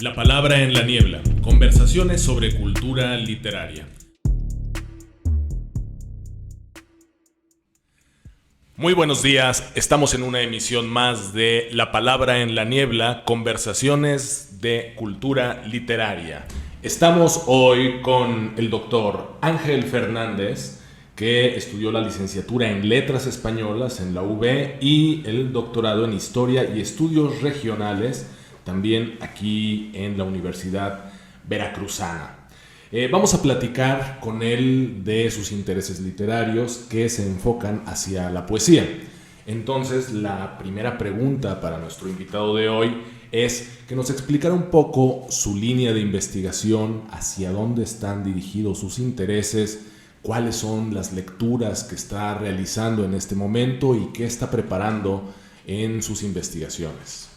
La palabra en la niebla. Conversaciones sobre cultura literaria. Muy buenos días, estamos en una emisión más de La palabra en la niebla, conversaciones de cultura literaria. Estamos hoy con el doctor Ángel Fernández, que estudió la licenciatura en Letras Españolas en la UB y el doctorado en Historia y Estudios Regionales, también aquí en la Universidad Veracruzana. Vamos a platicar con él de sus intereses literarios que se enfocan hacia la poesía. Entonces, la primera pregunta para nuestro invitado de hoy es que nos explicara un poco su línea de investigación, hacia dónde están dirigidos sus intereses, cuáles son las lecturas que está realizando en este momento y qué está preparando en sus investigaciones.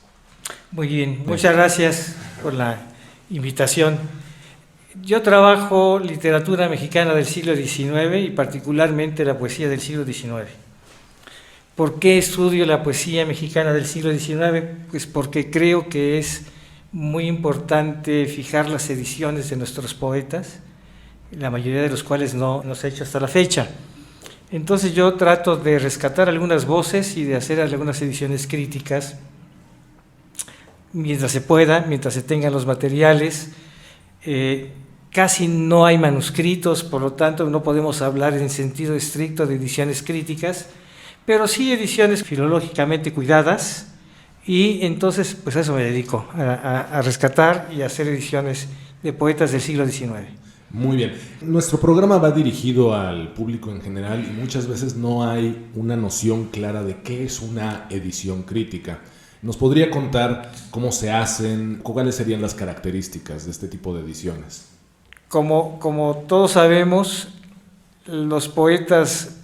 Muy bien, muchas gracias por la invitación. Yo trabajo literatura mexicana del siglo XIX y particularmente la poesía del siglo XIX. ¿Por qué estudio la poesía mexicana del siglo XIX? Pues porque creo que es muy importante fijar las ediciones de nuestros poetas, la mayoría de los cuales no se ha hecho hasta la fecha. Entonces yo trato de rescatar algunas voces y de hacer algunas ediciones críticas mientras se pueda, mientras se tengan los materiales. Casi no hay manuscritos, por lo tanto no podemos hablar en sentido estricto de ediciones críticas, pero sí ediciones filológicamente cuidadas, y entonces pues a eso me dedico, a rescatar y a hacer ediciones de poetas del siglo XIX. Muy bien. Nuestro programa va dirigido al público en general y muchas veces no hay una noción clara de qué es una edición crítica. ¿Nos podría contar cómo se hacen, cuáles serían las características de este tipo de ediciones? Como todos sabemos, los poetas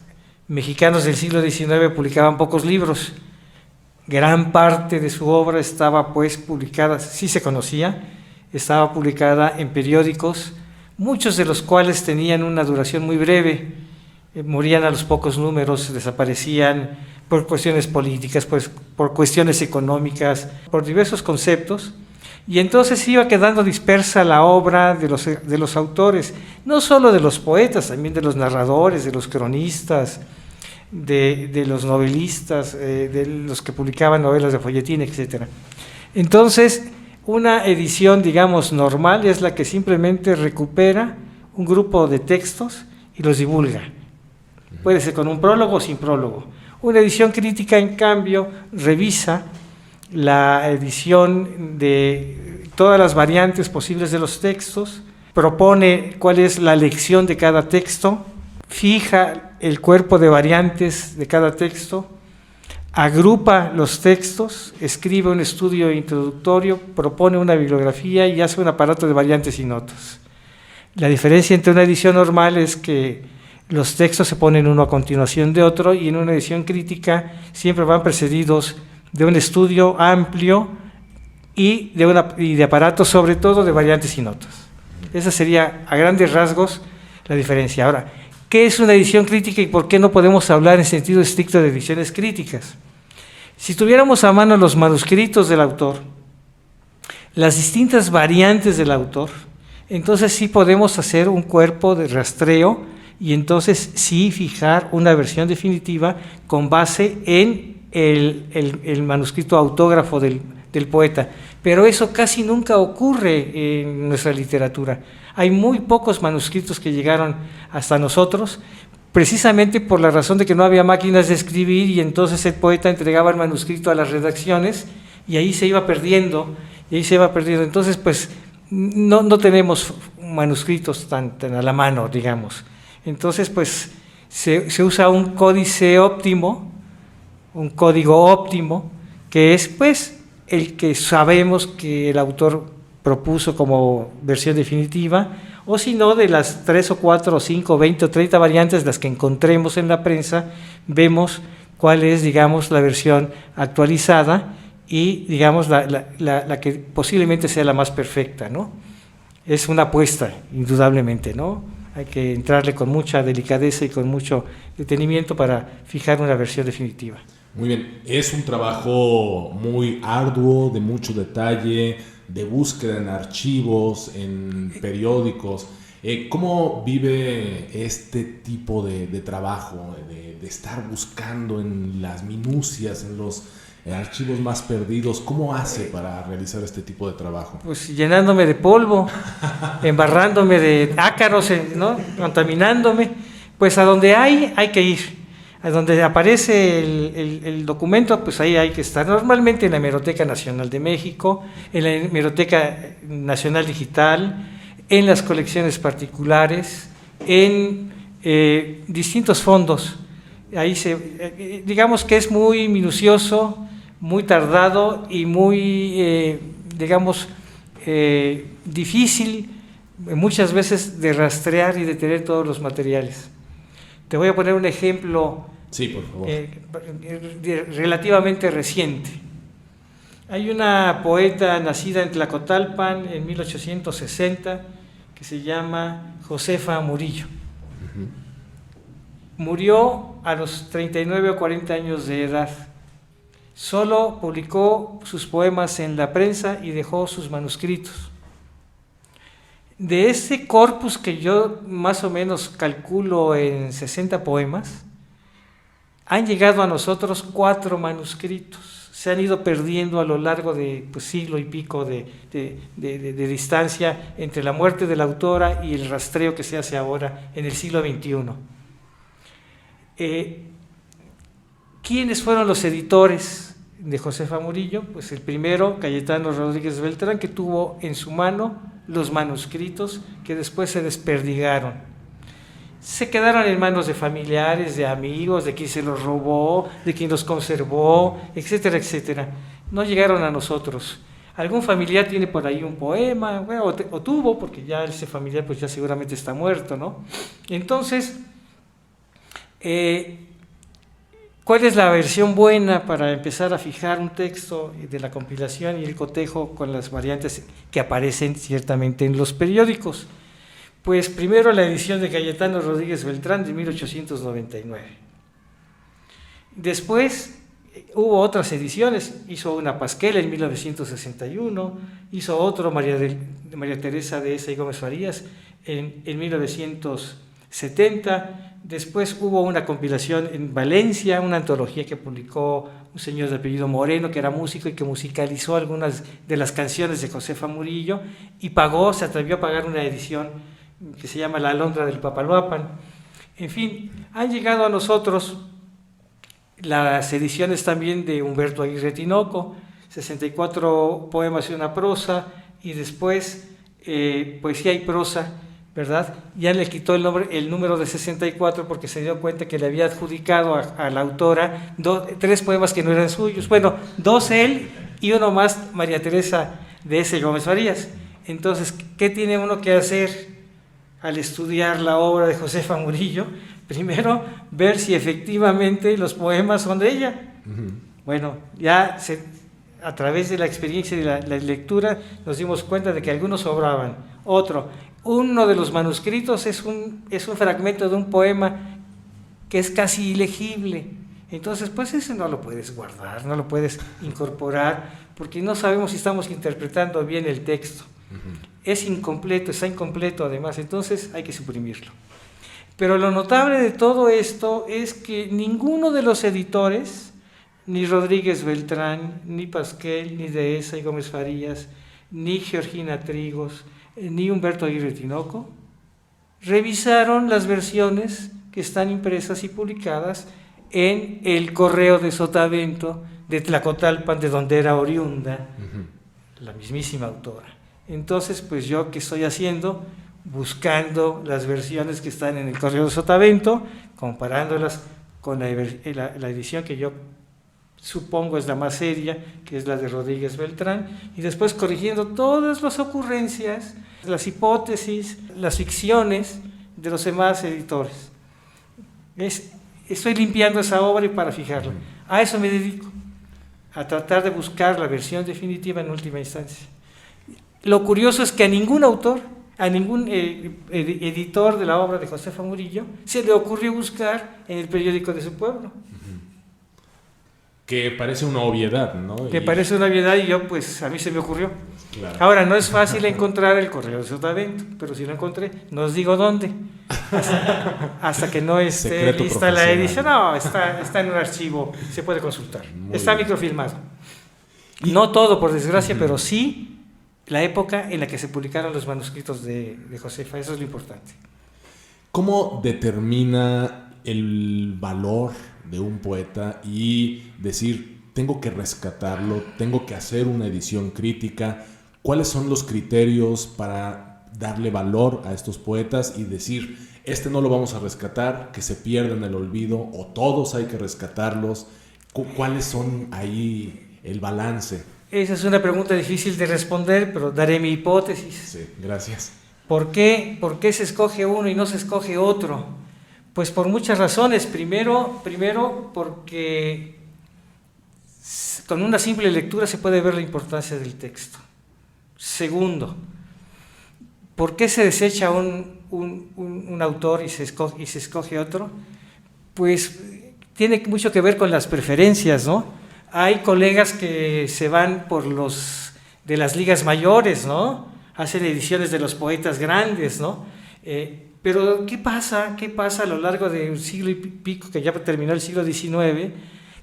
mexicanos del siglo XIX publicaban pocos libros. Gran parte de su obra estaba pues publicada, sí se conocía, estaba publicada en periódicos, muchos de los cuales tenían una duración muy breve, morían a los pocos números, desaparecían por cuestiones políticas, pues, por cuestiones económicas, por diversos conceptos, y entonces iba quedando dispersa la obra de los autores, no solo de los poetas, también de los narradores, de los cronistas, de los novelistas, de los que publicaban novelas de folletín, etc. Entonces, una edición, digamos, normal es la que simplemente recupera un grupo de textos y los divulga. Puede ser con un prólogo o sin prólogo. Una edición crítica, en cambio, revisa la edición de todas las variantes posibles de los textos, propone cuál es la lección de cada texto, fija el cuerpo de variantes de cada texto, agrupa los textos, escribe un estudio introductorio, propone una bibliografía y hace un aparato de variantes y notas. La diferencia entre una edición normal es que los textos se ponen uno a continuación de otro, y en una edición crítica siempre van precedidos de un estudio amplio y de aparatos, sobre todo de variantes y notas. Esa sería a grandes rasgos la diferencia. Ahora, ¿qué es una edición crítica y por qué no podemos hablar en sentido estricto de ediciones críticas? Si tuviéramos a mano los manuscritos del autor, las distintas variantes del autor, entonces sí podemos hacer un cuerpo de rastreo y entonces sí fijar una versión definitiva con base en el manuscrito autógrafo del poeta. Pero eso casi nunca ocurre en nuestra literatura. Hay muy pocos manuscritos que llegaron hasta nosotros, precisamente por la razón de que no había máquinas de escribir, y entonces el poeta entregaba el manuscrito a las redacciones y ahí se iba perdiendo, Entonces, pues, no tenemos manuscritos tan a la mano, digamos. Entonces, pues, se usa un códice óptimo, un código óptimo, que es, pues, el que sabemos que el autor propuso como versión definitiva, o si no, de las 3 o 4 o 5, 20 o 30 variantes, las que encontremos en la prensa, vemos cuál es, digamos, la versión actualizada y, digamos, la que posiblemente sea la más perfecta, ¿no? Es una apuesta, indudablemente, ¿no? Hay que entrarle con mucha delicadeza y con mucho detenimiento para fijar una versión definitiva. Muy bien, es un trabajo muy arduo, de mucho detalle, de búsqueda en archivos, en periódicos. ¿Cómo vive este tipo de trabajo, de estar buscando en las minucias, en los archivos más perdidos? ¿Cómo hace para realizar este tipo de trabajo? Pues llenándome de polvo, embarrándome de ácaros, ¿no? Contaminándome. Pues a donde hay que ir. A donde aparece el documento, pues ahí hay que estar. Normalmente en la Hemeroteca Nacional de México, en la Hemeroteca Nacional Digital, en las colecciones particulares, en distintos fondos. Ahí digamos que es muy minucioso, muy tardado y muy, difícil muchas veces de rastrear y de tener todos los materiales. Te voy a poner un ejemplo. Sí, por favor. Relativamente reciente. Hay una poeta nacida en Tlacotalpan en 1860 que se llama Josefa Murillo. Murió a los 39 o 40 años de edad. Solo publicó sus poemas en la prensa y dejó sus manuscritos. De ese corpus que yo más o menos calculo en 60 poemas, han llegado a nosotros 4 manuscritos. Se han ido perdiendo a lo largo de siglo y pico de distancia entre la muerte de la autora y el rastreo que se hace ahora en el siglo XXI. ¿Quiénes fueron los editores de Josefa Murillo? Pues el primero, Cayetano Rodríguez Beltrán, que tuvo en su mano los manuscritos que después se desperdigaron. Se quedaron en manos de familiares, de amigos, de quien se los robó, de quien los conservó, etcétera, etcétera. No llegaron a nosotros. Algún familiar tiene por ahí un poema, bueno, o tuvo, porque ya ese familiar pues ya seguramente está muerto, ¿no? Entonces, ¿cuál es la versión buena para empezar a fijar un texto de la compilación y el cotejo con las variantes que aparecen ciertamente en los periódicos? Pues primero la edición de Cayetano Rodríguez Beltrán de 1899. Después hubo otras ediciones, hizo una Pasquel en 1961, hizo otro María Teresa Dehesa y Gómez Farías en 1970, después hubo una compilación en Valencia, una antología que publicó un señor de apellido Moreno, que era músico y que musicalizó algunas de las canciones de Josefa Murillo y se atrevió a pagar una edición que se llama La Alondra del Papaloapan. En fin, han llegado a nosotros las ediciones también de Humberto Aguirre Tinoco, 64 poemas y una prosa, y después poesía y prosa, ¿verdad? Ya le quitó el número de 64 porque se dio cuenta que le había adjudicado a la autora 3 poemas que no eran suyos. Bueno, 2 él y uno más María Teresa Dehesa y Gómez Farías. Entonces, ¿qué tiene uno que hacer al estudiar la obra de Josefa Murillo? Primero, ver si efectivamente los poemas son de ella. Bueno, ya a través de la experiencia y de la lectura nos dimos cuenta de que algunos sobraban. Uno de los manuscritos es un fragmento de un poema que es casi ilegible. Entonces, pues ese no lo puedes guardar, no lo puedes incorporar, porque no sabemos si estamos interpretando bien el texto. Es incompleto, está incompleto además, entonces hay que suprimirlo. Pero lo notable de todo esto es que ninguno de los editores, ni Rodríguez Beltrán, ni Pasquel, ni Dehesa y Gómez Farías, ni Georgina Trigos, ni Humberto Aguirre Tinoco, revisaron las versiones que están impresas y publicadas en el Correo de Sotavento de Tlacotalpan, de donde era oriunda la mismísima autora. Entonces, pues yo, ¿qué estoy haciendo? Buscando las versiones que están en el Correo de Sotavento, comparándolas con la edición que yo supongo es la más seria, que es la de Rodríguez Beltrán, y después corrigiendo todas las ocurrencias, las hipótesis, las ficciones de los demás editores. Estoy limpiando esa obra y para fijarla. A eso me dedico, a tratar de buscar la versión definitiva en última instancia. Lo curioso es que a ningún autor, a ningún editor de la obra de Josefa Murillo se le ocurrió buscar en el periódico de su pueblo. Que parece una obviedad, ¿no? Que parece una obviedad y yo, pues, a mí se me ocurrió. Claro. Ahora, no es fácil encontrar el correo de Sotavento, pero si lo encontré, no os digo dónde. Hasta que no esté Secreto lista la profesional. edición. No, está en un archivo, se puede consultar. Muy Está bien. microfilmado. No todo, por desgracia, pero sí la época en la que se publicaron los manuscritos de Josefa. Eso es lo importante. ¿Cómo determina el valor de un poeta y decir, tengo que rescatarlo, tengo que hacer una edición crítica? ¿Cuáles son los criterios para darle valor a estos poetas y decir, este no lo vamos a rescatar, que se pierda en el olvido, o todos hay que rescatarlos? ¿Cuáles son ahí el balance? Esa es una pregunta difícil de responder, pero daré mi hipótesis. Sí, gracias. ¿Por qué se escoge uno y no se escoge otro? Pues por muchas razones. Primero porque con una simple lectura se puede ver la importancia del texto. Segundo, ¿por qué se desecha un autor y se escoge otro? Pues tiene mucho que ver con las preferencias, ¿no? Hay colegas que se van por los de las ligas mayores, ¿no? Hacen ediciones de los poetas grandes, ¿no? Pero ¿qué pasa a lo largo de un siglo y pico, que ya terminó el siglo XIX,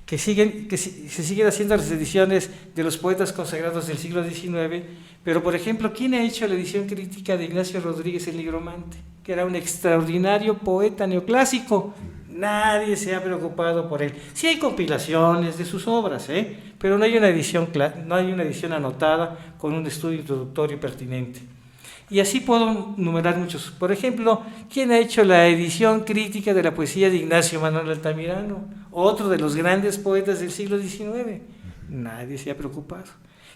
que se siguen haciendo las ediciones de los poetas consagrados del siglo XIX? Pero, por ejemplo, ¿quién ha hecho la edición crítica de Ignacio Rodríguez el Nigromante? Que era un extraordinario poeta neoclásico. Nadie se ha preocupado por él. Sí hay compilaciones de sus obras, pero no hay una edición anotada con un estudio introductorio pertinente. Y así puedo numerar muchos. Por ejemplo, ¿quién ha hecho la edición crítica de la poesía de Ignacio Manuel Altamirano? Otro de los grandes poetas del siglo XIX. Nadie se ha preocupado.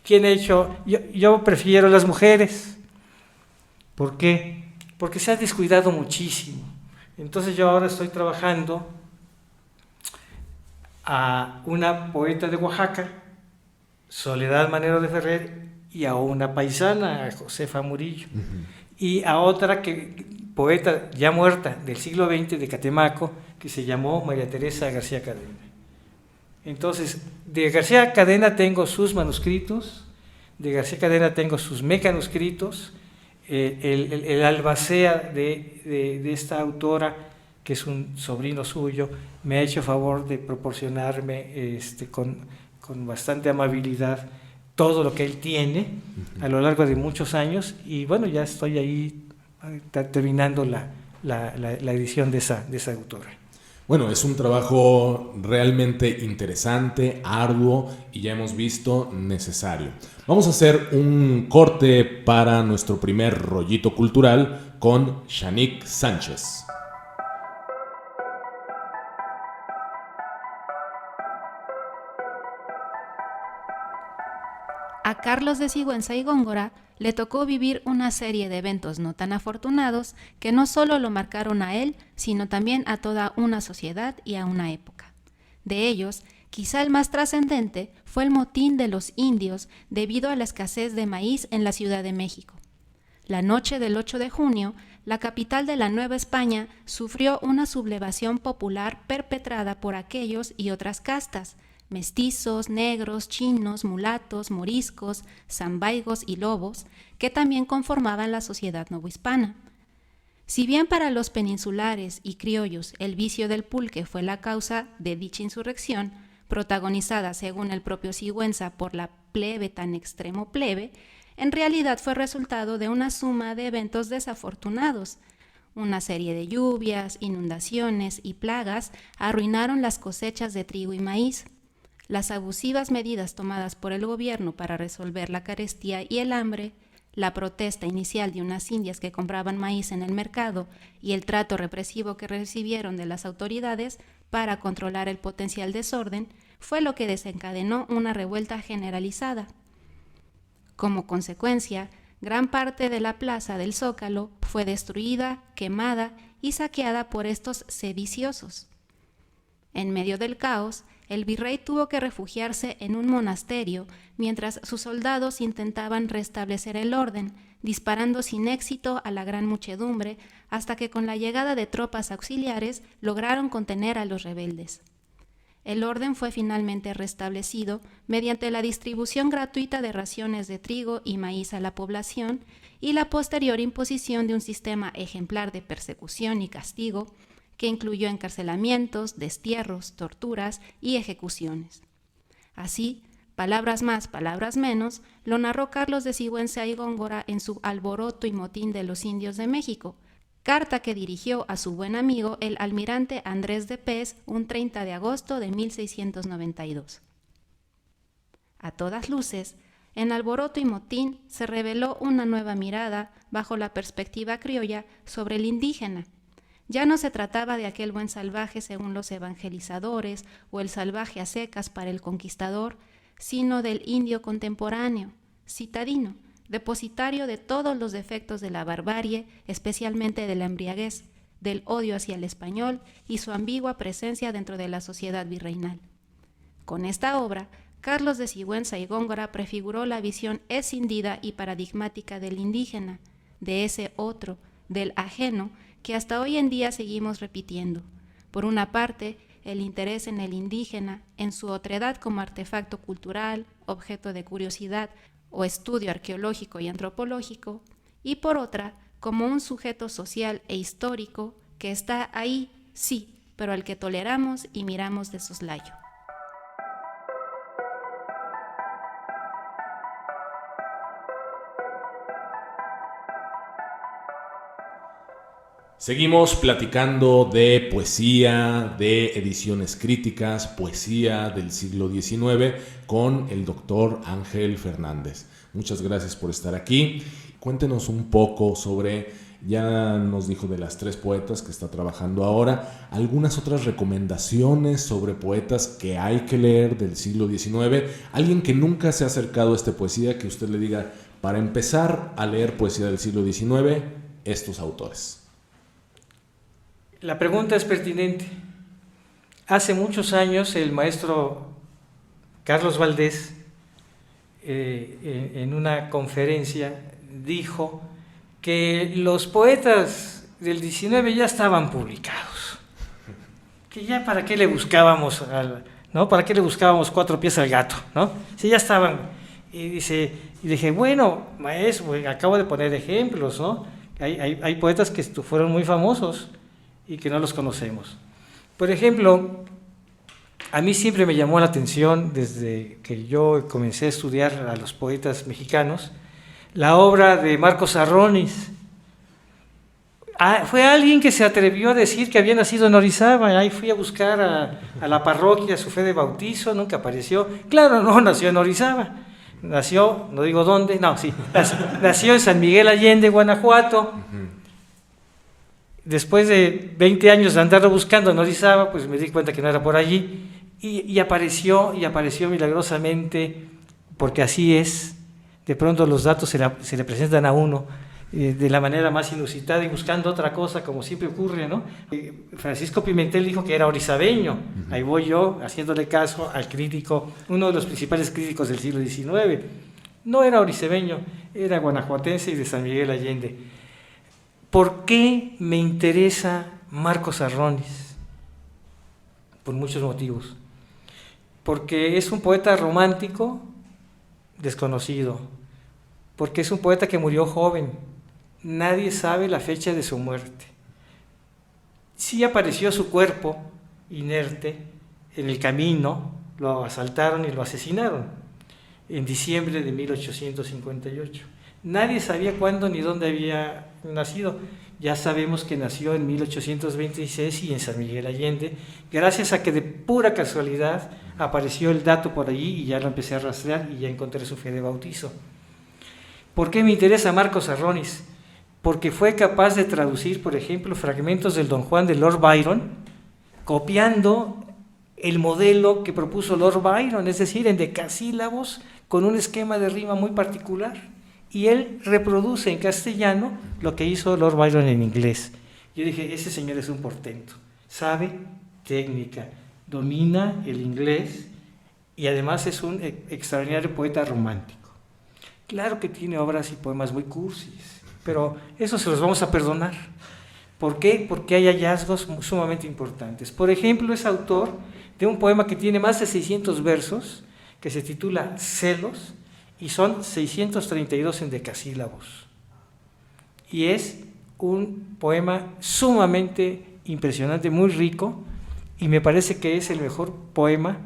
¿Quién ha hecho? Yo prefiero las mujeres. ¿Por qué? Porque se ha descuidado muchísimo. Entonces yo ahora estoy trabajando a una poeta de Oaxaca, Soledad Manero de Ferrer, y a una paisana, a Josefa Murillo, y a otra poeta ya muerta del siglo XX de Catemaco, que se llamó María Teresa García Cadena. Entonces, de García Cadena tengo sus manuscritos, de García Cadena tengo sus mecanuscritos. El albacea de esta autora, que es un sobrino suyo, me ha hecho favor de proporcionarme con bastante amabilidad todo lo que él tiene a lo largo de muchos años, y bueno, ya estoy ahí terminando la edición de esa autora. Bueno, es un trabajo realmente interesante, arduo y ya hemos visto necesario. Vamos a hacer un corte para nuestro primer rollito cultural con Shanique Sánchez. A Carlos de Sigüenza y Góngora le tocó vivir una serie de eventos no tan afortunados que no solo lo marcaron a él, sino también a toda una sociedad y a una época. De ellos, quizá el más trascendente fue el motín de los indios debido a la escasez de maíz en la Ciudad de México. La noche del 8 de junio, la capital de la Nueva España sufrió una sublevación popular perpetrada por aquellos y otras castas, mestizos, negros, chinos, mulatos, moriscos, zambaigos y lobos, que también conformaban la sociedad novohispana. Si bien para los peninsulares y criollos el vicio del pulque fue la causa de dicha insurrección, protagonizada según el propio Sigüenza por la plebe tan extremo plebe, en realidad fue resultado de una suma de eventos desafortunados. Una serie de lluvias, inundaciones y plagas arruinaron las cosechas de trigo y maíz. Las abusivas medidas tomadas por el gobierno para resolver la carestía y el hambre, la protesta inicial de unas indias que compraban maíz en el mercado y el trato represivo que recibieron de las autoridades para controlar el potencial desorden, fue lo que desencadenó una revuelta generalizada. Como consecuencia, gran parte de la plaza del Zócalo fue destruida, quemada y saqueada por estos sediciosos. En medio del caos, el virrey tuvo que refugiarse en un monasterio mientras sus soldados intentaban restablecer el orden, disparando sin éxito a la gran muchedumbre hasta que con la llegada de tropas auxiliares lograron contener a los rebeldes. el orden fue finalmente restablecido mediante la distribución gratuita de raciones de trigo y maíz a la población y la posterior imposición de un sistema ejemplar de persecución y castigo que incluyó encarcelamientos, destierros, torturas y ejecuciones. Así, palabras más, palabras menos, lo narró Carlos de Sigüenza y Góngora en su Alboroto y motín de los indios de México, carta que dirigió a su buen amigo el almirante Andrés de Pez un 30 de agosto de 1692. A todas luces, en Alboroto y motín se reveló una nueva mirada bajo la perspectiva criolla sobre el indígena. Ya no se trataba de aquel buen salvaje según los evangelizadores o el salvaje a secas para el conquistador, sino del indio contemporáneo, citadino, depositario de todos los defectos de la barbarie, especialmente de la embriaguez, del odio hacia el español y su ambigua presencia dentro de la sociedad virreinal. Con esta obra, Carlos de Sigüenza y Góngora prefiguró la visión escindida y paradigmática del indígena, de ese otro, del ajeno, que hasta hoy en día seguimos repitiendo. Por una parte, el interés en el indígena, en su otredad como artefacto cultural, objeto de curiosidad o estudio arqueológico y antropológico, y por otra, como un sujeto social e histórico que está ahí, sí, pero al que toleramos y miramos de soslayo. Seguimos platicando de poesía, de ediciones críticas, poesía del siglo XIX con el doctor Ángel Fernández. Muchas gracias por estar aquí. Cuéntenos un poco sobre, ya nos dijo de las 3 poetas que está trabajando ahora, algunas otras recomendaciones sobre poetas que hay que leer del siglo XIX. Alguien que nunca se ha acercado a esta poesía, que usted le diga, para empezar a leer poesía del siglo XIX, estos autores. La pregunta es pertinente. Hace muchos años el maestro Carlos Valdés, en una conferencia, dijo que los poetas del 19 ya estaban publicados, que ya para qué le buscábamos, ¿no? ¿Para qué le buscábamos 4 pies al gato, ¿no? Si ya estaban. Y dije, bueno, maestro, acabo de poner ejemplos, ¿no? Hay poetas que fueron muy famosos y que no los conocemos. Por ejemplo, a mí siempre me llamó la atención, desde que yo comencé a estudiar a los poetas mexicanos, la obra de Marcos Arronis. Fue alguien que se atrevió a decir que había nacido en Orizaba. Ahí fui a buscar a la parroquia su fe de bautizo, nunca apareció. Claro, no nació en Orizaba, nació, no digo dónde, no, sí, nació en San Miguel Allende, Guanajuato. Después de 20 años de andarlo buscando en Orizaba, pues me di cuenta que no era por allí, y apareció milagrosamente, porque así es. De pronto los datos se le presentan a uno de la manera más inusitada y buscando otra cosa, como siempre ocurre, ¿no? Francisco Pimentel dijo que era orizabeño. Ahí voy yo haciéndole caso al crítico, uno de los principales críticos del siglo XIX. No era orizabeño, era guanajuatense y de San Miguel Allende. ¿Por qué me interesa Marcos Arronis? Por muchos motivos. Porque es un poeta romántico desconocido, porque es un poeta que murió joven. Nadie sabe la fecha de su muerte. Sí apareció su cuerpo inerte en el camino, lo asaltaron y lo asesinaron en diciembre de 1858. Nadie sabía cuándo ni dónde había nacido. Ya sabemos que nació en 1826 y en San Miguel Allende, gracias a que de pura casualidad apareció el dato por allí y ya lo empecé a rastrear y ya encontré su fe de bautizo. ¿Por qué me interesa Marcos Arronis? Porque fue capaz de traducir, por ejemplo, fragmentos del Don Juan de Lord Byron, copiando el modelo que propuso Lord Byron, es decir, en decasílabos, con un esquema de rima muy particular. Y él reproduce en castellano lo que hizo Lord Byron en inglés. Yo dije, ese señor es un portento, sabe técnica, domina el inglés y además es un extraordinario poeta romántico. Claro que tiene obras y poemas muy cursis, pero eso se los vamos a perdonar. ¿Por qué? Porque hay hallazgos sumamente importantes. Por ejemplo, es autor de un poema que tiene más de 600 versos, que se titula Celos, y son 632 endecasílabos. Y es un poema sumamente impresionante, muy rico, y me parece que es el mejor poema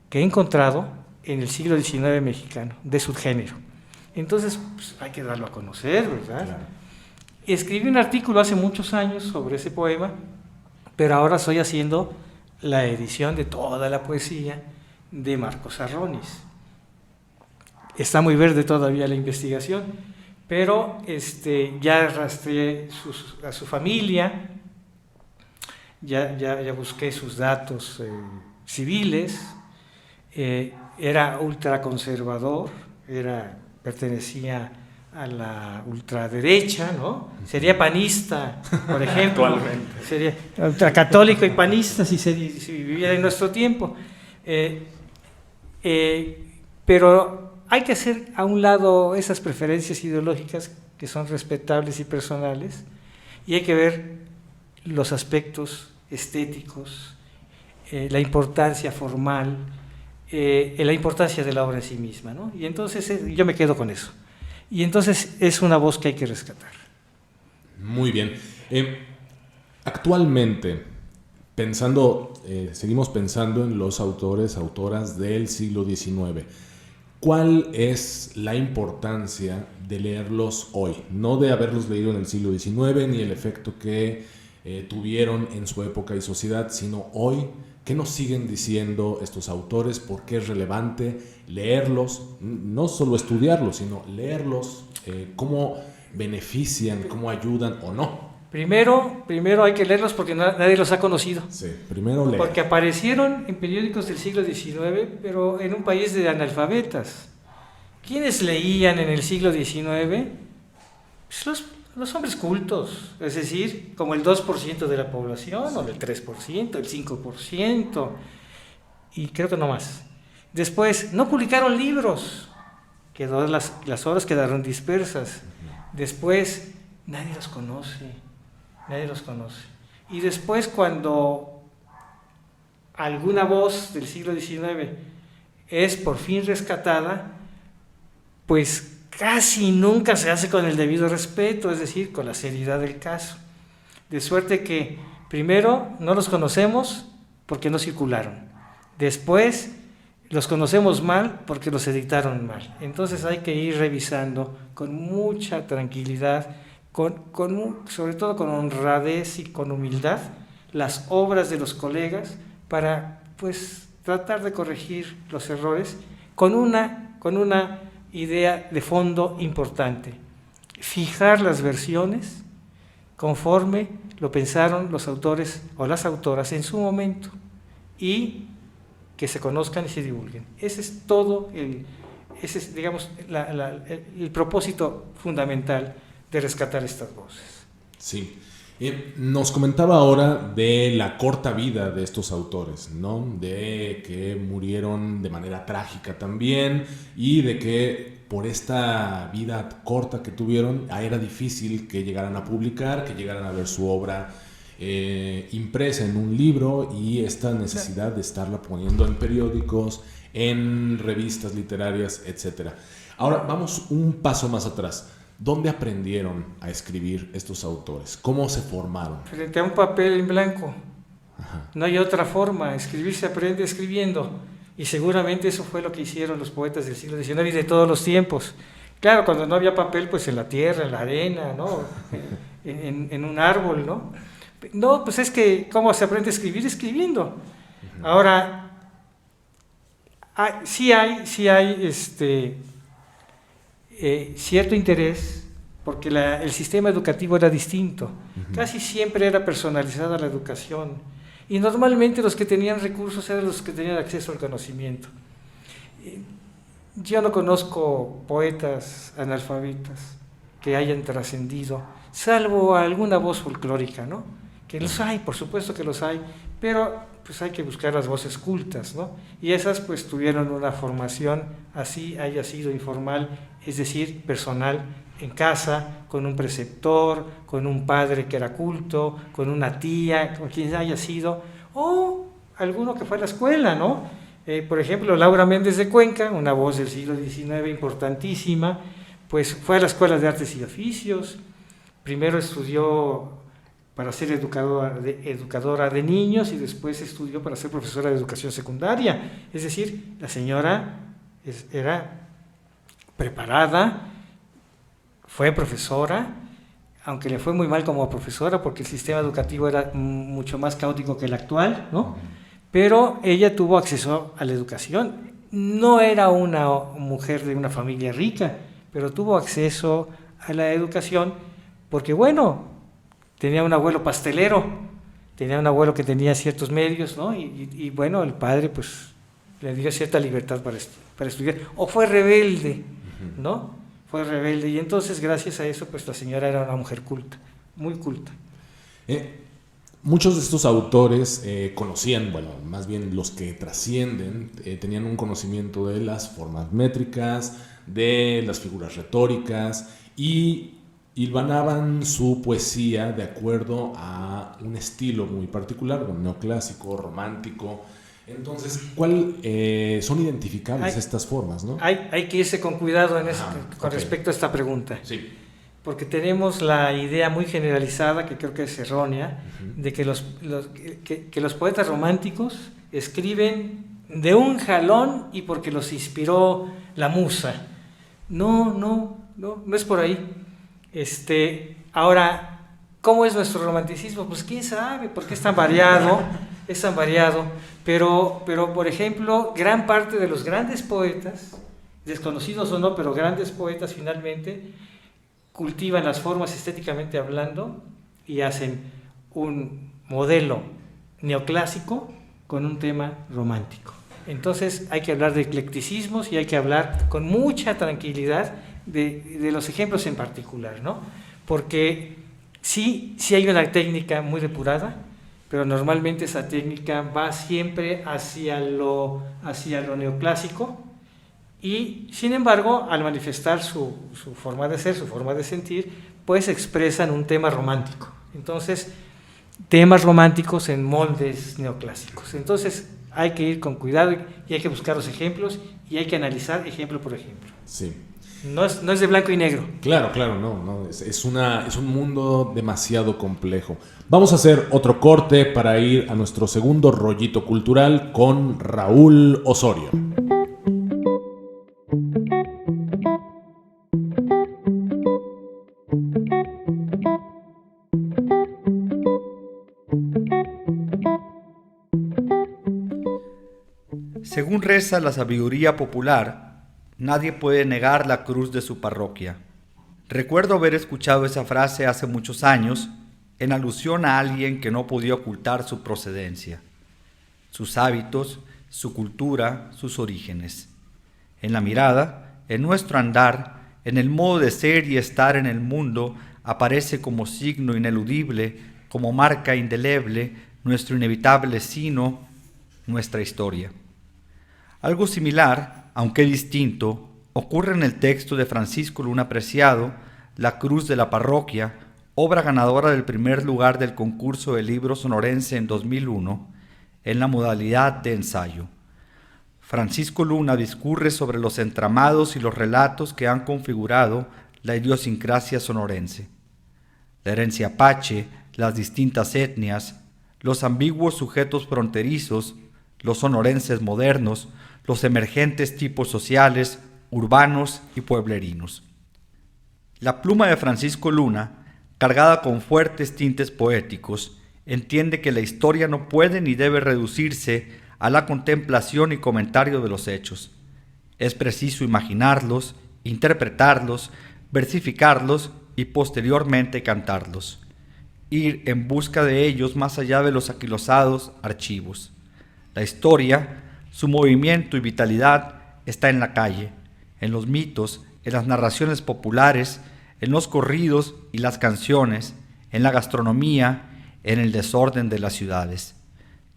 que he encontrado en el siglo XIX mexicano, de su género. Entonces, pues, hay que darlo a conocer, ¿verdad? Claro. Escribí un artículo hace muchos años sobre ese poema, pero ahora estoy haciendo la edición de toda la poesía de Marcos Arronis. Está muy verde todavía la investigación, pero ya rastreé a su familia, ya busqué sus datos civiles, era ultraconservador, pertenecía a la ultraderecha, ¿no? Sería panista, por ejemplo. Actualmente. Sería ultracatólico y panista si viviera en nuestro tiempo. Pero hay que hacer a un lado esas preferencias ideológicas que son respetables y personales, y hay que ver los aspectos estéticos, la importancia formal, la importancia de la obra en sí misma, ¿no? Y entonces yo me quedo con eso. Y entonces es una voz que hay que rescatar. Muy bien. Actualmente, seguimos pensando en los autores, autoras del siglo XIX. ¿Cuál es la importancia de leerlos hoy? No de haberlos leído en el siglo XIX, ni el efecto que tuvieron en su época y sociedad, sino hoy. ¿Qué nos siguen diciendo estos autores? ¿Por qué es relevante leerlos? No solo estudiarlos, sino leerlos. ¿Cómo benefician, cómo ayudan o no? Primero hay que leerlos porque nadie los ha conocido. Sí, primero leer. Porque aparecieron en periódicos del siglo XIX, pero en un país de analfabetas. ¿Quiénes leían en el siglo XIX? Pues los hombres cultos, es decir, como el 2% de la población, o el 3%, el 5%, y creo que no más. Después, no publicaron libros, las obras quedaron dispersas. Después, nadie los conoce. Y después, cuando alguna voz del siglo XIX es por fin rescatada, pues casi nunca se hace con el debido respeto, es decir, con la seriedad del caso. De suerte que, primero, no los conocemos porque no circularon. Después, los conocemos mal porque los editaron mal. Entonces hay que ir revisando con mucha tranquilidad, sobre todo con honradez y con humildad, las obras de los colegas para, pues, tratar de corregir los errores con una idea de fondo importante: fijar las versiones conforme lo pensaron los autores o las autoras en su momento, y que se conozcan y se divulguen. Ese es todo digamos, el propósito fundamental de rescatar estas voces. Sí. Nos comentaba ahora de la corta vida de estos autores, ¿no? De que murieron de manera trágica también, y de que por esta vida corta que tuvieron era difícil que llegaran a publicar, que llegaran a ver su obra impresa en un libro, y esta necesidad de estarla poniendo en periódicos, en revistas literarias, etc. Ahora vamos un paso más atrás. ¿Dónde aprendieron a escribir estos autores? ¿Cómo se formaron? Frente a un papel en blanco. Ajá. No hay otra forma. Escribir se aprende escribiendo. Y seguramente eso fue lo que hicieron los poetas del siglo XIX y de todos los tiempos. Claro, cuando no había papel, pues en la tierra, en la arena, ¿no? en un árbol, ¿no? No, pues es que, ¿cómo se aprende a escribir? Escribiendo. Uh-huh. Ahora, sí hay cierto interés, porque el sistema educativo era distinto. Uh-huh. Casi siempre era personalizada la educación, y normalmente los que tenían recursos eran los que tenían acceso al conocimiento. Yo no conozco poetas analfabetas que hayan trascendido, salvo alguna voz folclórica, ¿no? Que los hay, por supuesto que los hay, pero pues hay que buscar las voces cultas, ¿no? Y esas pues tuvieron una formación, así haya sido informal, es decir, personal, en casa, con un preceptor, con un padre que era culto, con una tía, con quien haya sido, o alguno que fue a la escuela, ¿no? Por ejemplo, Laura Méndez de Cuenca, una voz del siglo XIX importantísima, pues fue a la Escuela de Artes y Oficios, primero estudió para ser educadora de niños y después estudió para ser profesora de educación secundaria. Es decir, la señora era preparada, fue profesora, aunque le fue muy mal como profesora porque el sistema educativo era mucho más caótico que el actual, ¿no? Pero ella tuvo acceso a la educación. No era una mujer de una familia rica, pero tuvo acceso a la educación porque, bueno, tenía un abuelo pastelero, tenía un abuelo que tenía ciertos medios, ¿no? Y bueno, el padre pues le dio cierta libertad para estudiar. O fue rebelde, ¿no? Fue rebelde y entonces gracias a eso pues la señora era una mujer culta, muy culta. Muchos de estos autores conocían, bueno, más bien los que trascienden, tenían un conocimiento de las formas métricas, de las figuras retóricas y hilvanaban su poesía de acuerdo a un estilo muy particular, neoclásico, romántico. Entonces, ¿cuál son identificables estas formas, ¿no? Hay que irse con cuidado con respecto a esta pregunta. Sí. Porque tenemos la idea muy generalizada, que creo que es errónea, de que los poetas románticos escriben de un jalón y porque los inspiró la musa. No es por ahí. Ahora, ¿cómo es nuestro romanticismo? Pues quién sabe, porque es tan variado, pero por ejemplo, gran parte de los grandes poetas, desconocidos o no, pero grandes poetas finalmente, cultivan las formas estéticamente hablando y hacen un modelo neoclásico con un tema romántico. Entonces hay que hablar de eclecticismos y hay que hablar con mucha tranquilidad de los ejemplos en particular, ¿no? Porque sí hay una técnica muy depurada, pero normalmente esa técnica va siempre hacia lo neoclásico y, sin embargo, al manifestar su forma de ser, su forma de sentir, pues expresan un tema romántico. Entonces, temas románticos en moldes neoclásicos. Entonces, hay que ir con cuidado y hay que buscar los ejemplos y hay que analizar ejemplo por ejemplo. Sí. No es de blanco y negro. Claro, no. Es un mundo demasiado complejo. Vamos a hacer otro corte para ir a nuestro segundo rollito cultural con Raúl Osorio. Según reza la sabiduría popular, nadie puede negar la cruz de su parroquia. Recuerdo haber escuchado esa frase hace muchos años en alusión a alguien que no podía ocultar su procedencia, sus hábitos, su cultura, sus orígenes. En la mirada, en nuestro andar, en el modo de ser y estar en el mundo, aparece como signo ineludible, como marca indeleble, nuestro inevitable sino, nuestra historia. Algo similar, aunque distinto, ocurre en el texto de Francisco Luna Preciado, La Cruz de la Parroquia, obra ganadora del primer lugar del concurso de libro sonorense en 2001, en la modalidad de ensayo. Francisco Luna discurre sobre los entramados y los relatos que han configurado la idiosincrasia sonorense. La herencia apache, las distintas etnias, los ambiguos sujetos fronterizos, los sonorenses modernos, los emergentes tipos sociales, urbanos y pueblerinos. La pluma de Francisco Luna, cargada con fuertes tintes poéticos, entiende que la historia no puede ni debe reducirse a la contemplación y comentario de los hechos. Es preciso imaginarlos, interpretarlos, versificarlos y posteriormente cantarlos. Ir en busca de ellos más allá de los aquilosados archivos. La historia, su movimiento y vitalidad está en la calle, en los mitos, en las narraciones populares, en los corridos y las canciones, en la gastronomía, en el desorden de las ciudades.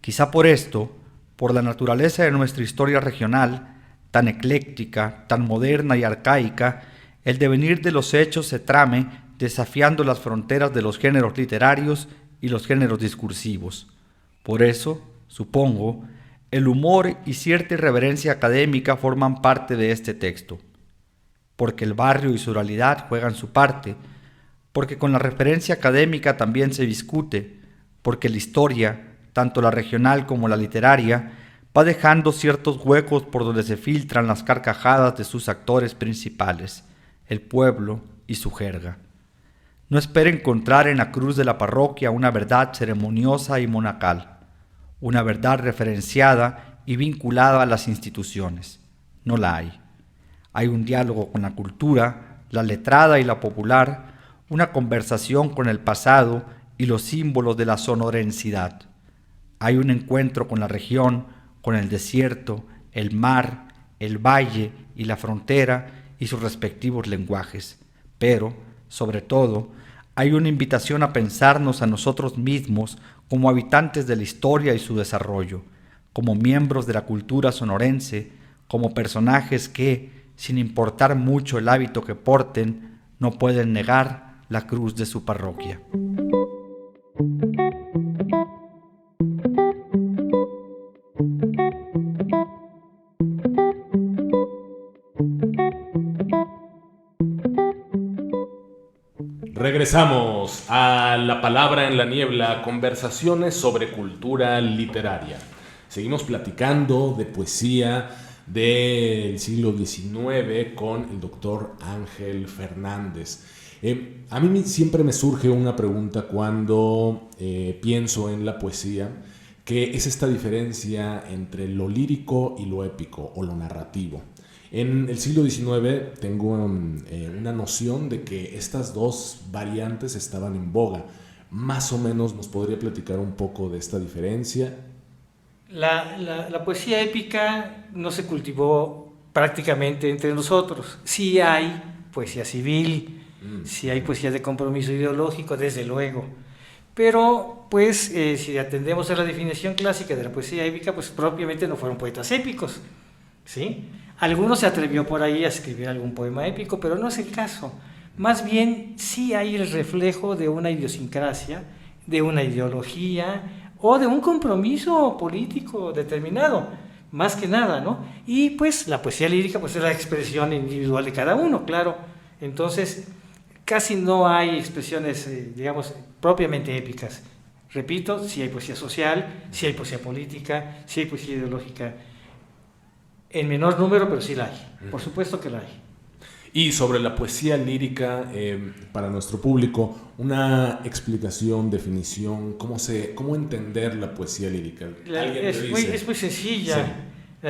Quizá por esto, por la naturaleza de nuestra historia regional, tan ecléctica, tan moderna y arcaica, el devenir de los hechos se trame desafiando las fronteras de los géneros literarios y los géneros discursivos. Por eso, Supongo, el humor y cierta irreverencia académica forman parte de este texto, porque el barrio y su realidad juegan su parte, porque con la referencia académica también se discute, porque la historia, tanto la regional como la literaria, va dejando ciertos huecos por donde se filtran las carcajadas de sus actores principales, el pueblo y su jerga. No espere encontrar en la cruz de la parroquia una verdad ceremoniosa y monacal, una verdad referenciada y vinculada a las instituciones. No la hay. Hay un diálogo con la cultura, la letrada y la popular, una conversación con el pasado y los símbolos de la sonorensidad. Hay un encuentro con la región, con el desierto, el mar, el valle y la frontera y sus respectivos lenguajes. Pero, sobre todo, hay una invitación a pensarnos a nosotros mismos como habitantes de la historia y su desarrollo, como miembros de la cultura sonorense, como personajes que, sin importar mucho el hábito que porten, no pueden negar la cruz de su parroquia. Regresamos a La Palabra en la Niebla, conversaciones sobre cultura literaria. Seguimos platicando de poesía del siglo XIX con el doctor Ángel Fernández. A mí siempre me surge una pregunta cuando pienso en la poesía, que es esta diferencia entre lo lírico y lo épico o lo narrativo. En el siglo XIX tengo una noción de que estas dos variantes estaban en boga. Más o menos nos podría platicar un poco de esta diferencia. La poesía épica no se cultivó prácticamente entre nosotros. Sí hay poesía civil, sí hay poesía de compromiso ideológico, desde luego. Pero, pues, si atendemos a la definición clásica de la poesía épica, pues propiamente no fueron poetas épicos, ¿sí? Algunos se atrevió por ahí a escribir algún poema épico, pero no es el caso. Más bien, sí hay el reflejo de una idiosincrasia, de una ideología o de un compromiso político determinado, más que nada, ¿no? Y pues la poesía lírica pues es la expresión individual de cada uno, claro. Entonces, casi no hay expresiones, digamos, propiamente épicas. Repito, sí hay poesía social, sí hay poesía política, sí hay poesía ideológica. En menor número, pero sí la hay. Por supuesto que la hay. Y sobre la poesía lírica, para nuestro público, una explicación, definición, cómo entender la poesía lírica. Es muy sencilla. Sí.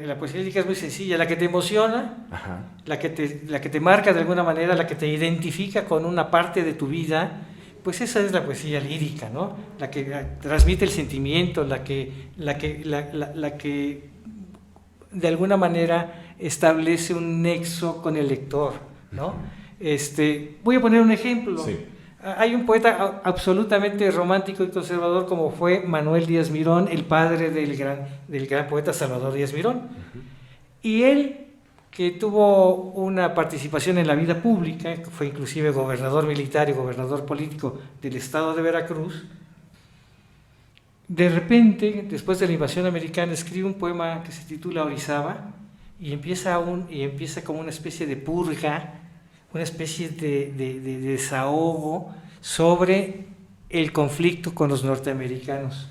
La poesía lírica es muy sencilla. La que te emociona, la que te marca de alguna manera, la que te identifica con una parte de tu vida, pues esa es la poesía lírica, ¿no? La que transmite el sentimiento, la que de alguna manera establece un nexo con el lector, ¿no? Voy a poner un ejemplo. Sí. Hay un poeta absolutamente romántico y conservador como fue Manuel Díaz Mirón, el padre del gran poeta Salvador Díaz Mirón. Y él, que tuvo una participación en la vida pública, fue inclusive gobernador militar y gobernador político del estado de Veracruz, de repente, después de la invasión americana, escribe un poema que se titula Orizaba y empieza como una especie de purga, una especie de desahogo sobre el conflicto con los norteamericanos.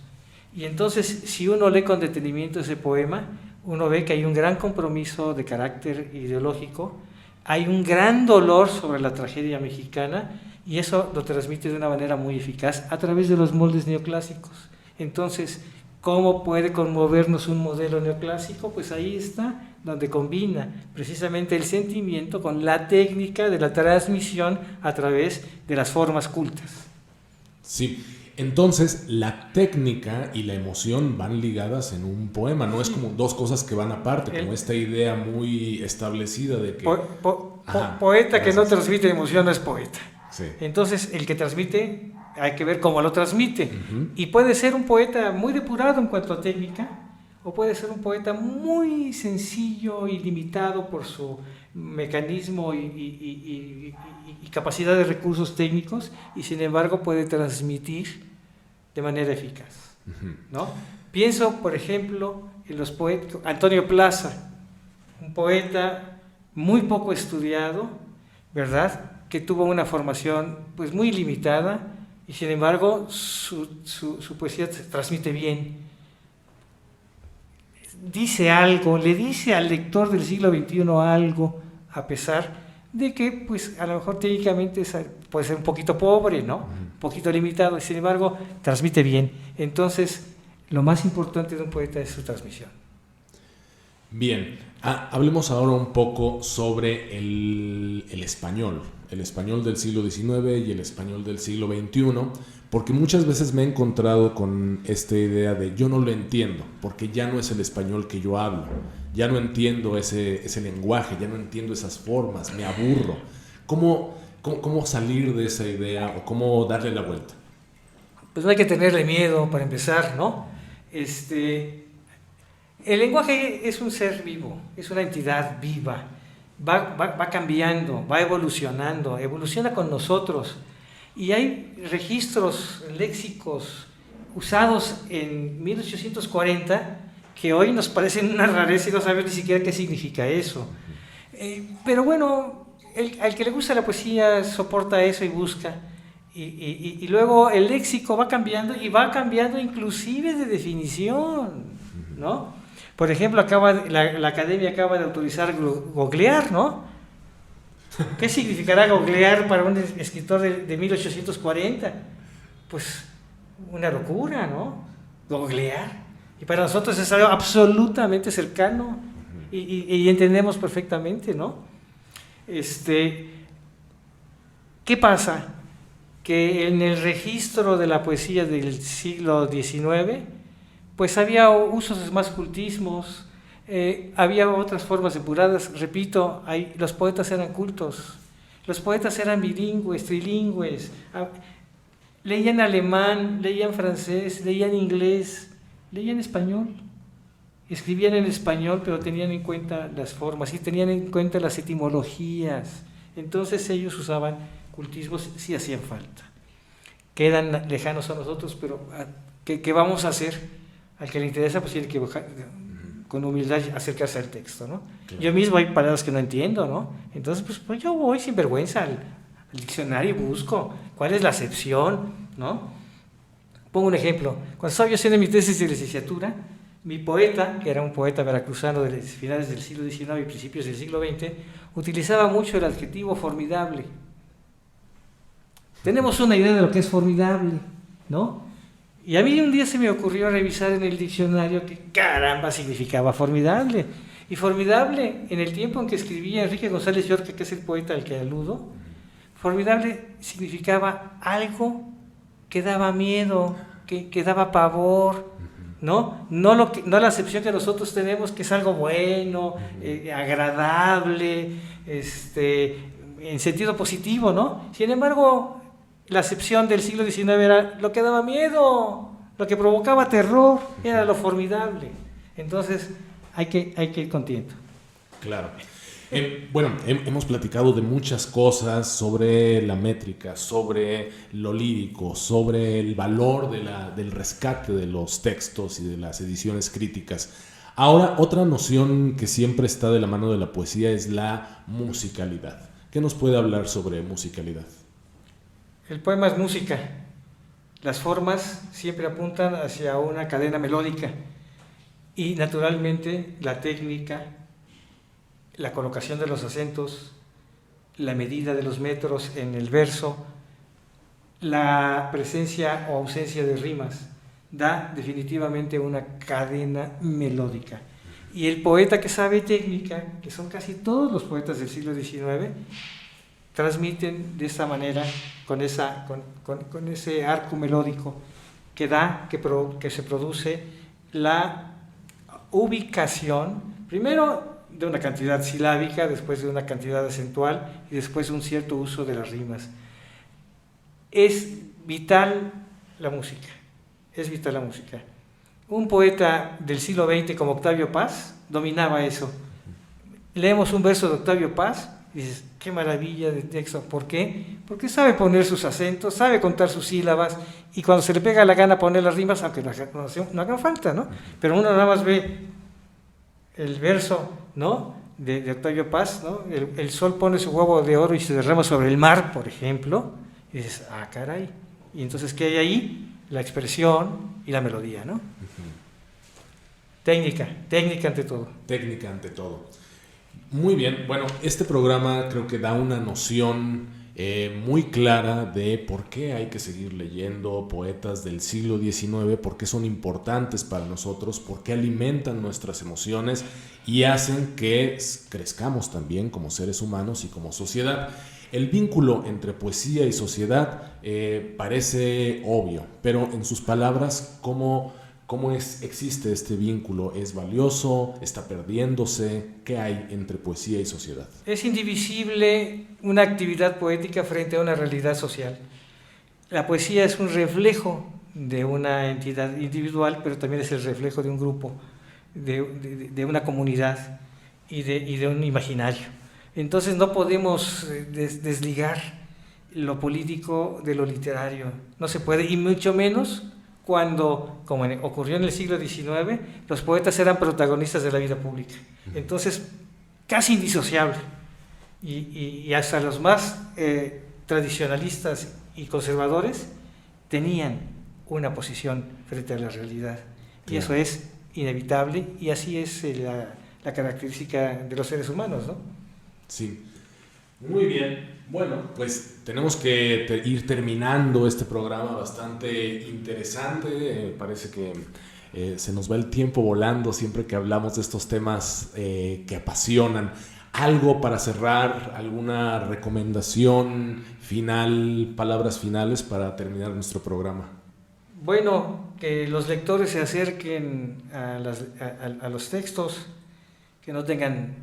Y entonces, si uno lee con detenimiento ese poema, uno ve que hay un gran compromiso de carácter ideológico, hay un gran dolor sobre la tragedia mexicana, y eso lo transmite de una manera muy eficaz a través de los moldes neoclásicos. Entonces, ¿cómo puede conmovernos un modelo neoclásico? Pues ahí está, donde combina precisamente el sentimiento con la técnica de la transmisión a través de las formas cultas. Sí, entonces la técnica y la emoción van ligadas en un poema, no es como dos cosas que van aparte, como esta idea muy establecida de que... Poeta que no transmite emoción no es poeta. Sí. Entonces, el que transmite, hay que ver cómo lo transmite. Y puede ser un poeta muy depurado en cuanto a técnica, o puede ser un poeta muy sencillo y limitado por su mecanismo y capacidad de recursos técnicos, y sin embargo puede transmitir de manera eficaz, ¿no? Pienso, por ejemplo, en los poetas, Antonio Plaza, un poeta muy poco estudiado, ¿verdad?, que tuvo una formación pues muy limitada y sin embargo su poesía se transmite bien. Dice algo, le dice al lector del siglo XXI algo, a pesar de que pues a lo mejor técnicamente puede ser un poquito pobre, ¿no? Un poquito limitado, y sin embargo transmite bien. Entonces, lo más importante de un poeta es su transmisión. Bien, hablemos ahora un poco sobre el español del siglo XIX y el español del siglo XXI, porque muchas veces me he encontrado con esta idea de yo no lo entiendo, porque ya no es el español que yo hablo, ya no entiendo ese lenguaje, ya no entiendo esas formas, me aburro. ¿Cómo salir de esa idea o cómo darle la vuelta? Pues no hay que tenerle miedo para empezar, ¿no? El lenguaje es un ser vivo, es una entidad viva, va cambiando, va evolucionando, evoluciona con nosotros. Y hay registros léxicos usados en 1840 que hoy nos parecen una rareza y no sabemos ni siquiera qué significa eso. Pero bueno, al que le gusta la poesía soporta eso y busca. Y luego el léxico va cambiando y va cambiando inclusive de definición, ¿no? Por ejemplo, la academia acaba de autorizar googlear, ¿no? ¿Qué significará googlear para un escritor de 1840? Pues una locura, ¿no? Googlear. Y para nosotros es algo absolutamente cercano y entendemos perfectamente, ¿no? ¿Qué pasa? Que en el registro de la poesía del siglo XIX, pues había usos más cultismos, había otras formas depuradas. Repito, los poetas eran cultos, los poetas eran bilingües, trilingües, leían alemán, leían francés, leían inglés, leían español, escribían en español, pero tenían en cuenta las formas y tenían en cuenta las etimologías. Entonces ellos usaban cultismos si hacían falta. Quedan lejanos a nosotros, pero ¿qué vamos a hacer? Al que le interesa, pues tiene que con humildad acercarse al texto, ¿no? Claro. Yo mismo hay palabras que no entiendo, ¿no? Entonces, pues yo voy sin vergüenza al diccionario y busco cuál es la acepción, ¿no? Pongo un ejemplo. Cuando estaba yo haciendo mi tesis de licenciatura, mi poeta, que era un poeta veracruzano de finales del siglo XIX y principios del siglo XX, utilizaba mucho el adjetivo formidable. Tenemos una idea de lo que es formidable, ¿no? Y a mí un día se me ocurrió revisar en el diccionario qué caramba significaba formidable. Y formidable, en el tiempo en que escribía Enrique González Yorca, que es el poeta al que aludo, formidable significaba algo que daba miedo, que daba pavor, ¿no? No la acepción que nosotros tenemos, que es algo bueno, agradable, en sentido positivo, ¿no? Sin embargo, la acepción del siglo XIX era lo que daba miedo, lo que provocaba terror, era lo formidable. Entonces, hay que ir con tiento. Claro. Bueno, hemos platicado de muchas cosas sobre la métrica, sobre lo lírico, sobre el valor del rescate de los textos y de las ediciones críticas. Ahora, otra noción que siempre está de la mano de la poesía es la musicalidad. ¿Qué nos puede hablar sobre musicalidad? El poema es música. Las formas siempre apuntan hacia una cadena melódica y naturalmente la técnica, la colocación de los acentos, la medida de los metros en el verso, la presencia o ausencia de rimas, da definitivamente una cadena melódica. Y el poeta que sabe técnica, que son casi todos los poetas del siglo XIX, transmiten de esa manera, con ese arco melódico que se produce la ubicación, primero de una cantidad silábica, después de una cantidad acentual y después de un cierto uso de las rimas. Es vital la música, es vital la música. Un poeta del siglo XX como Octavio Paz dominaba eso. Leemos un verso de Octavio Paz y Dices, qué maravilla de texto. ¿Por qué? Porque sabe poner sus acentos, sabe contar sus sílabas, y cuando se le pega la gana poner las rimas, aunque no hagan falta, ¿no? Pero uno nada más ve el verso, ¿no?, de Octavio Paz, ¿no? El sol pone su huevo de oro y se derrama sobre el mar, por ejemplo, y dices, ah, caray. Y entonces, ¿qué hay ahí? La expresión y la melodía, ¿no? Técnica ante todo. Técnica ante todo. Muy bien, bueno, este programa creo que da una noción muy clara de por qué hay que seguir leyendo poetas del siglo XIX, por qué son importantes para nosotros, por qué alimentan nuestras emociones y hacen que crezcamos también como seres humanos y como sociedad. El vínculo entre poesía y sociedad parece obvio, pero en sus palabras, ¿cómo existe este vínculo? ¿Es valioso? ¿Está perdiéndose? ¿Qué hay entre poesía y sociedad? Es indivisible una actividad poética frente a una realidad social. La poesía es un reflejo de una entidad individual, pero también es el reflejo de un grupo, de una comunidad y de un imaginario. Entonces no podemos desligar lo político de lo literario. No se puede, y mucho menos cuando, como ocurrió en el siglo XIX, los poetas eran protagonistas de la vida pública. Entonces, casi indisociable. Y hasta los más tradicionalistas y conservadores tenían una posición frente a la realidad. Y eso es inevitable, y así es la característica de los seres humanos, ¿no? Sí. Muy bien. Bueno, pues tenemos que ir terminando este programa bastante interesante. Parece que se nos va el tiempo volando siempre que hablamos de estos temas que apasionan. ¿Algo para cerrar? ¿Alguna recomendación final, palabras finales para terminar nuestro programa? Bueno, que los lectores se acerquen a los textos, que no tengan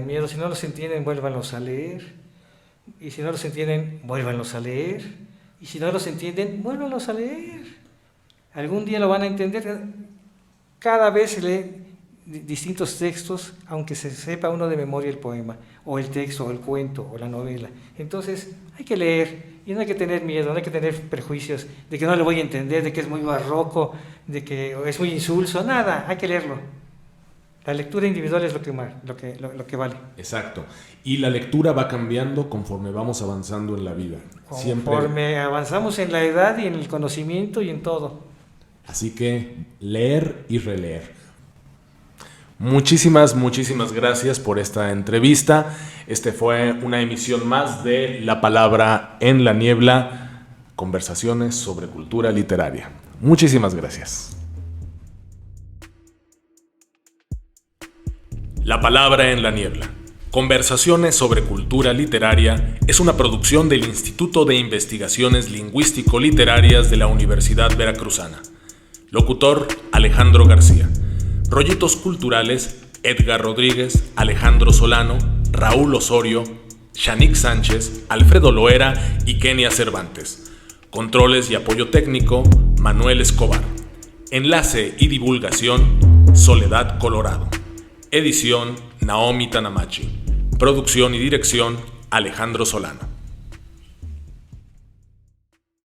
miedo. Si no los entienden, vuélvanlos a leer. Y si no los entienden, vuélvanlos a leer. Y si no los entienden, vuélvanlos a leer. Algún día lo van a entender. Cada vez se lee distintos textos, aunque se sepa uno de memoria el poema, o el texto, o el cuento, o la novela. Entonces, hay que leer, y no hay que tener miedo, no hay que tener prejuicios de que no lo voy a entender, de que es muy barroco, de que es muy insulso. Nada, hay que leerlo. La lectura individual es lo que vale. Exacto. Y la lectura va cambiando conforme vamos avanzando en la vida. Conforme avanzamos en la edad y en el conocimiento y en todo. Así que leer y releer. Muchísimas gracias por esta entrevista. Este fue una emisión más de La Palabra en la Niebla, conversaciones sobre cultura literaria. Muchísimas gracias. La Palabra en la Niebla, conversaciones sobre cultura literaria, es una producción del Instituto de Investigaciones Lingüístico-Literarias de la Universidad Veracruzana. Locutor, Alejandro García. Rollitos culturales, Edgar Rodríguez, Alejandro Solano, Raúl Osorio, Shanik Sánchez, Alfredo Loera y Kenia Cervantes. Controles y apoyo técnico, Manuel Escobar. Enlace y divulgación, Soledad Colorado. Edición, Naomi Tanamachi. Producción y dirección, Alejandro Solano.